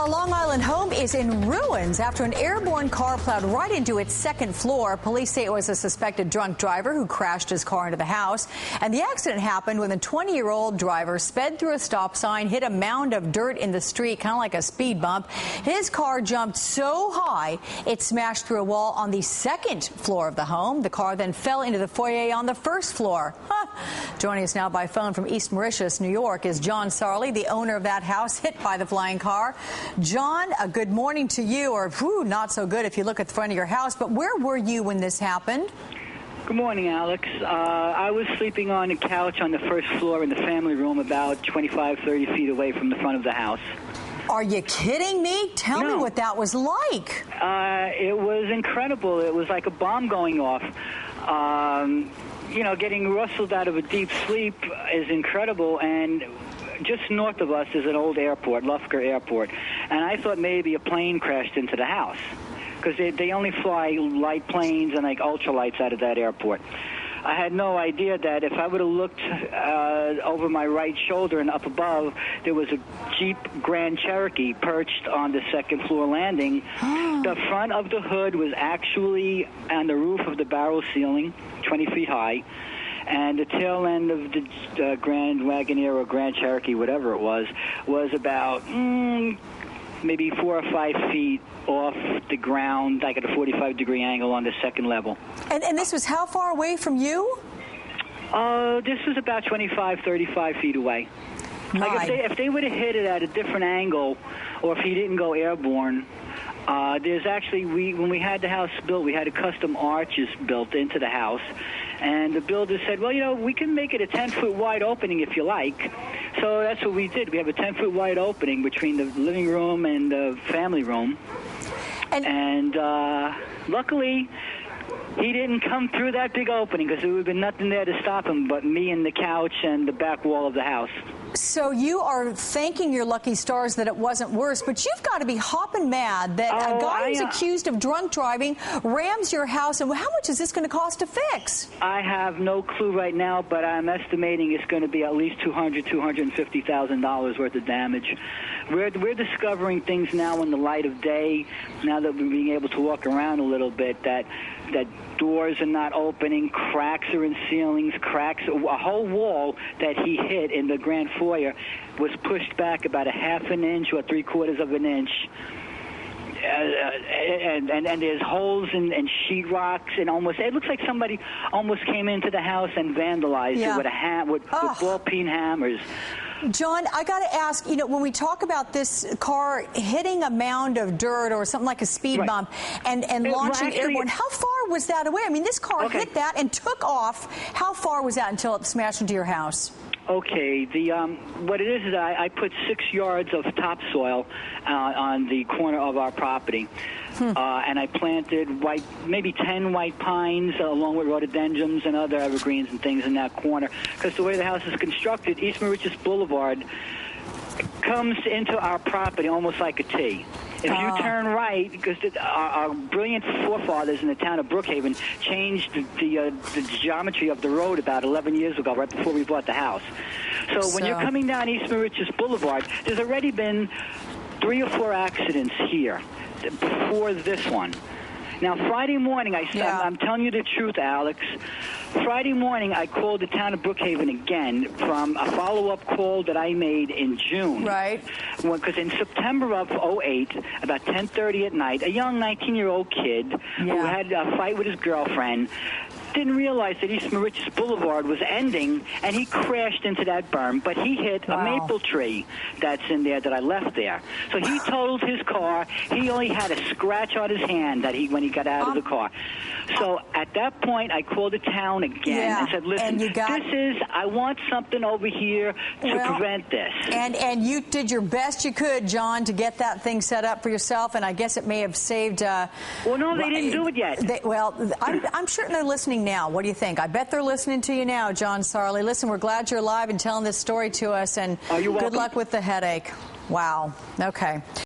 A Long Island home is in ruins after an airborne car plowed right into its second floor. Police say it was a suspected drunk driver who crashed his car into the house. And the accident happened when the 20-year-old driver sped through a stop sign, hit a mound of dirt in the street, kind of like a speed bump. His car jumped so high it smashed through a wall on the second floor of the home. The car then fell into the foyer on the first floor. Joining us now by phone from East Mauritius, New York, is John Sarley, the owner of that house hit by the flying car. John, good morning to you, or not so good if you look at the front of your house, but where were you when this happened? Good morning, Alex. I was sleeping on a couch on the first floor in the family room about 25, 30 feet away from the front of the house. Are you kidding me? Tell me what that was like. It was incredible. It was like a bomb going off. Getting rustled out of a deep sleep is incredible, and just north of us is an old airport, Lufker Airport, and I thought maybe a plane crashed into the house because they only fly light planes and like ultralights out of that airport. I had no idea that if I would have looked over my right shoulder and up above, there was a Jeep Grand Cherokee perched on the second floor landing. The front of the hood was actually on the roof of the barrel ceiling, 20 feet high. And the tail end of the Grand Wagoneer or Grand Cherokee, whatever it was about maybe 4 or 5 feet off the ground, like at a 45-degree angle on the second level. And this was how far away from you? This was about 25, 35 feet away. Like if they would have hit it at a different angle, or if he didn't go airborne, there's actually, when we had the house built, we had a custom arches built into the house. And the builder said, well, we can make it a 10-foot wide opening if you like. So that's what we did. We have a 10-foot wide opening between the living room and the family room. And luckily, he didn't come through that big opening because there would have been nothing there to stop him but me and the couch and the back wall of the house. So you are thanking your lucky stars that it wasn't worse, but you've got to be hopping mad that a guy who's accused of drunk driving rams your house. And how much is this going to cost to fix? I have no clue right now, but I'm estimating it's going to be at least $250,000 worth of damage. We're discovering things now in the light of day, now that we're being able to walk around a little bit, that doors are not opening, cracks are in ceilings, a whole wall that he hit in the grand foyer was pushed back about a half an inch or 3/4 of an inch. And there's holes and sheetrocks, and it looks like somebody almost came into the house and vandalized it with ball-peen hammers. John, I got to ask, when we talk about this car hitting a mound of dirt or something like a speed bump and launching airborne, how far was that away? I mean, this car hit that and took off. How far was that until it smashed into your house? Okay, what it is I put 6 yards of topsoil on the corner of our property, and I planted maybe 10 white pines along with rhododendrons and other evergreens and things in that corner. Because the way the house is constructed, East Mauritius Boulevard comes into our property almost like a T. If you turn right, because our brilliant forefathers in the town of Brookhaven changed the geometry of the road about 11 years ago, right before we bought the house. So when you're coming down East Mauritius Boulevard, there's already been 3 or 4 accidents here before this one. Now, Friday morning, I'm telling you the truth, Alex. Friday morning, I called the town of Brookhaven again from a follow-up call that I made in June. Right. Because in September of 2008, about 10:30 at night, a young 19-year-old kid who had a fight with his girlfriend didn't realize that East Mauritius Boulevard was ending, and he crashed into that berm, but he hit a maple tree that's in there that I left there. So he totaled his car. He only had a scratch on his hand when he got out of the car. So at that point, I called the town again and said, listen, I want something over here to prevent this. And you did your best you could, John, to get that thing set up for yourself, and I guess it may have saved... well, no, they didn't do it yet. I'm sure they're listening now. What do you think? I bet they're listening to you now, John Sarley. Listen, we're glad you're alive and telling this story to us, and good luck with the headache. Wow. Okay.